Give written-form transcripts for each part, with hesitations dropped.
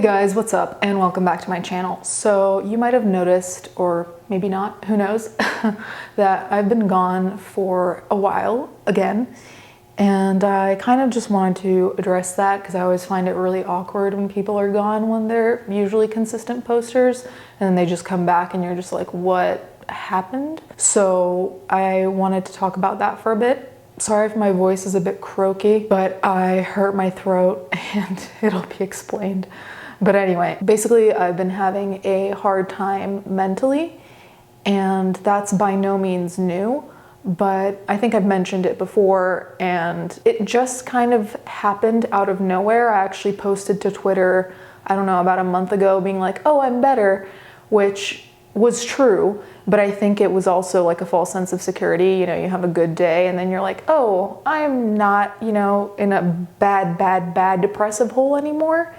guys, what's up and welcome back to my channel. So you might have noticed, or maybe not, who knows, that I've been gone for a while again. And I kind of just wanted to address that because I always find it really awkward when people are gone when they're usually consistent posters and then they just come back and you're just like, what happened? So I wanted to talk about that for a bit. Sorry if my voice is a bit croaky, but I hurt my throat and it'll be explained. But anyway, basically I've been having a hard time mentally, and that's by no means new, but I think I've mentioned it before and it just kind of happened out of nowhere. I actually posted to Twitter, I don't know, about a month ago being like, oh, I'm better, which was true, but I think it was also like a false sense of security. You know, you have a good day and then you're like, oh, I'm not, you know, in a bad depressive hole anymore.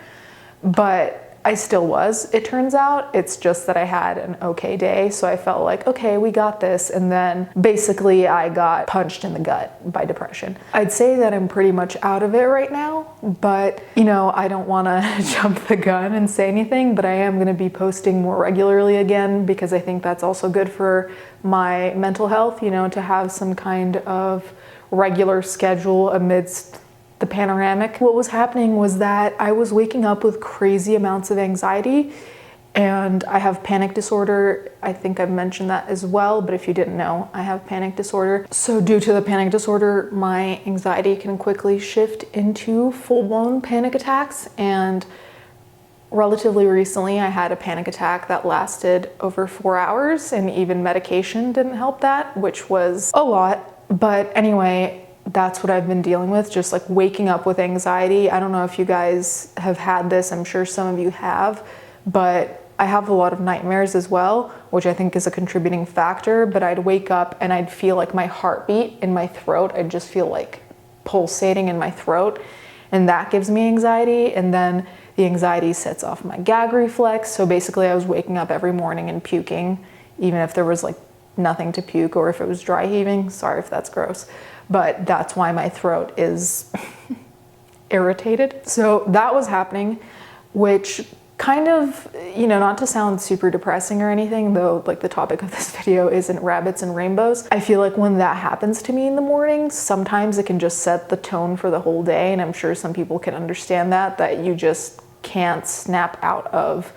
But I still was, it turns out. It's just that I had an okay day, so I felt like, okay, we got this. And then basically I got punched in the gut by depression. I'd say that I'm pretty much out of it right now, but you know, I don't want to jump the gun and say anything, but I am going to be posting more regularly again because I think that's also good for my mental health, you know, to have some kind of regular schedule amidst the panoramic. What was happening was that I was waking up with crazy amounts of anxiety, and I have panic disorder. I think I've mentioned that as well, but if you didn't know, I have panic disorder. So due to the panic disorder, my anxiety can quickly shift into full-blown panic attacks, and relatively recently I had a panic attack that lasted over 4 hours, and even medication didn't help that, which was a lot. But anyway, that's what I've been dealing with, just like waking up with anxiety. I don't know if you guys have had this, I'm sure some of you have, but I have a lot of nightmares as well, which I think is a contributing factor. But I'd wake up and I'd feel like my heartbeat in my throat, I'd just feel like pulsating in my throat, and that gives me anxiety. And then the anxiety sets off my gag reflex. So basically I was waking up every morning and puking, even if there was like nothing to puke, or if it was dry heaving. Sorry if that's gross, but that's why my throat is irritated. So that was happening, which kind of, you know, not to sound super depressing or anything, though like the topic of this video isn't rabbits and rainbows. I feel like when that happens to me in the morning, sometimes it can just set the tone for the whole day. And I'm sure some people can understand that you just can't snap out of.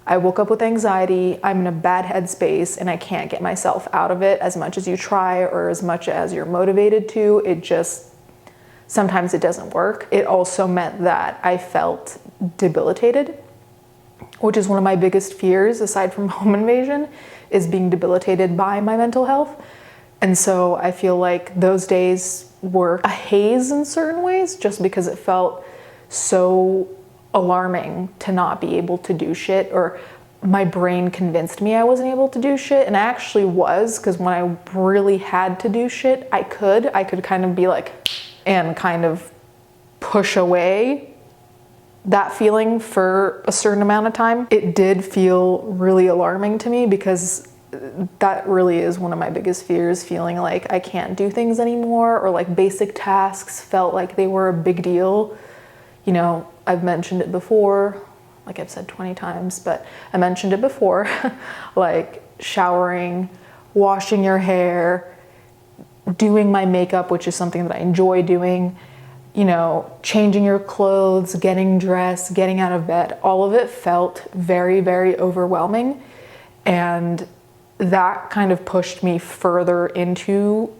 I woke up with anxiety, I'm in a bad headspace, and I can't get myself out of it as much as you try or as much as you're motivated to. It just, sometimes it doesn't work. It also meant that I felt debilitated, which is one of my biggest fears, aside from home invasion, is being debilitated by my mental health. And so I feel like those days were a haze in certain ways, just because it felt so alarming to not be able to do shit, or my brain convinced me I wasn't able to do shit, and I actually was, because when I really had to do shit, I could kind of be like, and kind of push away that feeling for a certain amount of time. It did feel really alarming to me, because that really is one of my biggest fears, feeling like I can't do things anymore, or like basic tasks felt like they were a big deal. You know, I've mentioned it before, like I've said 20 times, but I mentioned it before, like showering, washing your hair, doing my makeup, which is something that I enjoy doing, you know, changing your clothes, getting dressed, getting out of bed. All of it felt very, very overwhelming. And that kind of pushed me further into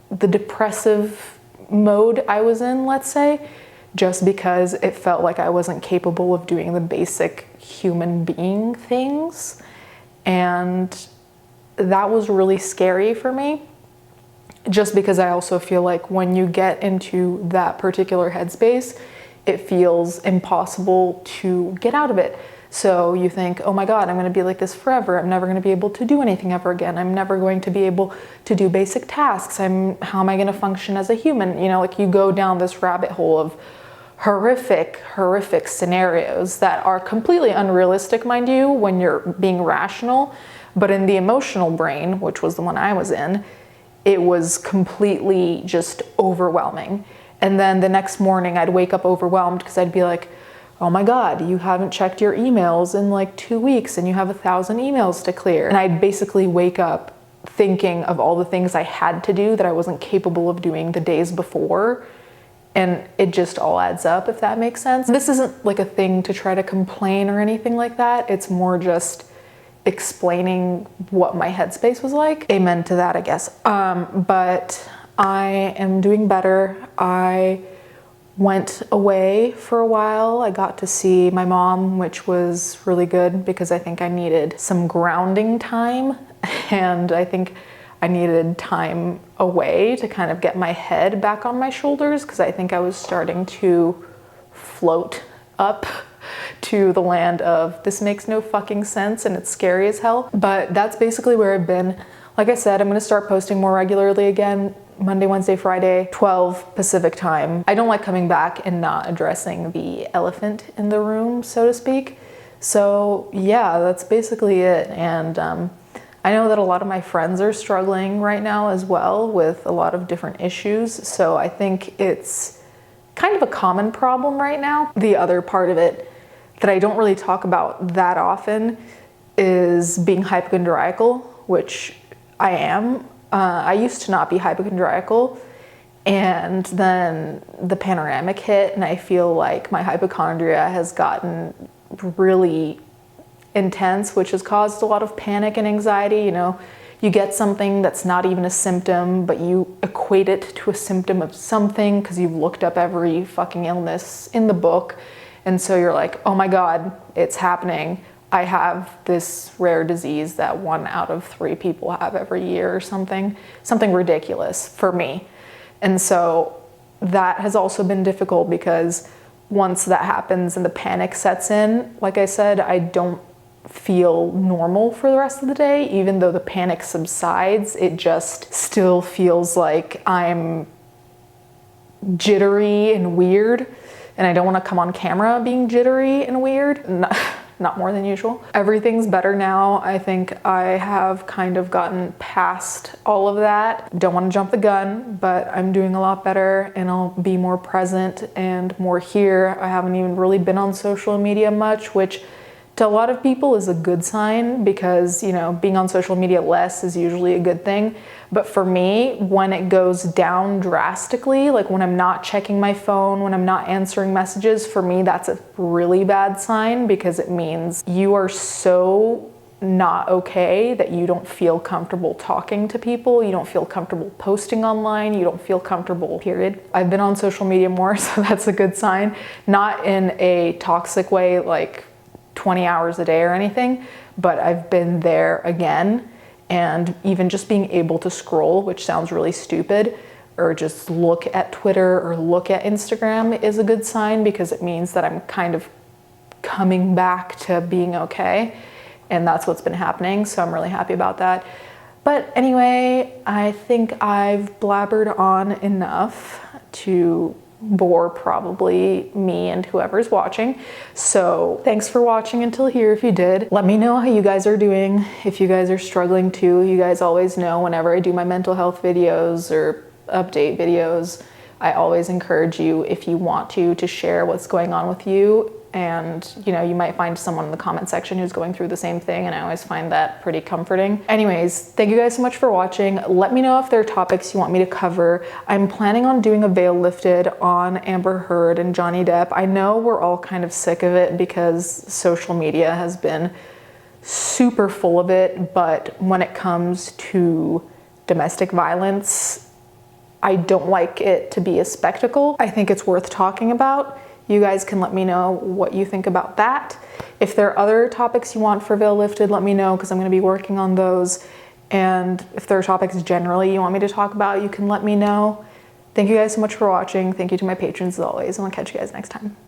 the depressive mode I was in, let's say, just because it felt like I wasn't capable of doing the basic human being things. And that was really scary for me, just because I also feel like when you get into that particular headspace, it feels impossible to get out of it. So you think, oh my God, I'm going to be like this forever. I'm never going to be able to do anything ever again. I'm never going to be able to do basic tasks. How am I going to function as a human? You know, like you go down this rabbit hole of horrific scenarios that are completely unrealistic, mind you, when you're being rational. But in the emotional brain, which was the one I was in, it was completely just overwhelming. And then the next morning I'd wake up overwhelmed because I'd be like, oh my God, you haven't checked your emails in like 2 weeks and you have 1,000 emails to clear. And I'd basically wake up thinking of all the things I had to do that I wasn't capable of doing the days before. And it just all adds up, if that makes sense. This isn't like a thing to try to complain or anything like that. It's more just explaining what my headspace was like. Amen to that, I guess. But I am doing better. I went away for a while. I got to see my mom, which was really good because I think I needed some grounding time, and I think I needed time away to kind of get my head back on my shoulders, because I think I was starting to float up to the land of this makes no fucking sense and it's scary as hell. But that's basically where I've been. Like I said, I'm gonna start posting more regularly again, Monday, Wednesday, Friday, 12 Pacific time. I don't like coming back and not addressing the elephant in the room, so to speak. So yeah, that's basically it. And I know that a lot of my friends are struggling right now as well with a lot of different issues. So I think it's kind of a common problem right now. The other part of it that I don't really talk about that often is being hypochondriacal, which I am. I used to not be hypochondriacal, and then the panoramic hit, and I feel like my hypochondria has gotten really intense, which has caused a lot of panic and anxiety. You know, you get something that's not even a symptom, but you equate it to a symptom of something because you've looked up every fucking illness in the book. And so you're like, oh my God, it's happening. I have this rare disease that 1 out of 3 people have every year or something ridiculous for me. And so that has also been difficult because once that happens and the panic sets in, like I said, I don't feel normal for the rest of the day. Even though the panic subsides, it just still feels like I'm jittery and weird. And I don't want to come on camera being jittery and weird. Not more than usual. Everything's better now. I think I have kind of gotten past all of that. Don't want to jump the gun, but I'm doing a lot better and I'll be more present and more here. I haven't even really been on social media much, which to a lot of people is a good sign because, you know, being on social media less is usually a good thing. But for me, when it goes down drastically, like when I'm not checking my phone, when I'm not answering messages, for me, that's a really bad sign because it means you are so not okay that you don't feel comfortable talking to people, you don't feel comfortable posting online, you don't feel comfortable, period. I've been on social media more, so that's a good sign. Not in a toxic way, like 20 hours a day or anything, but I've been there again. And even just being able to scroll, which sounds really stupid, or just look at Twitter or look at Instagram is a good sign because it means that I'm kind of coming back to being okay. And that's what's been happening. So I'm really happy about that. But anyway, I think I've blabbered on enough to bore probably me and whoever's watching. So thanks for watching until here if you did. Let me know how you guys are doing. If you guys are struggling too, you guys always know whenever I do my mental health videos or update videos, I always encourage you, if you want to share what's going on with you. And you know, you might find someone in the comment section who's going through the same thing, and I always find that pretty comforting. Anyways, thank you guys so much for watching. Let me know if there are topics you want me to cover. I'm planning on doing a veil lifted on Amber Heard and Johnny Depp. I know we're all kind of sick of it because social media has been super full of it, but when it comes to domestic violence, I don't like it to be a spectacle. I think it's worth talking about. You guys can let me know what you think about that. If there are other topics you want for Veil Lifted, let me know because I'm going to be working on those. And if there are topics generally you want me to talk about, you can let me know. Thank you guys so much for watching. Thank you to my patrons as always, and I'll catch you guys next time.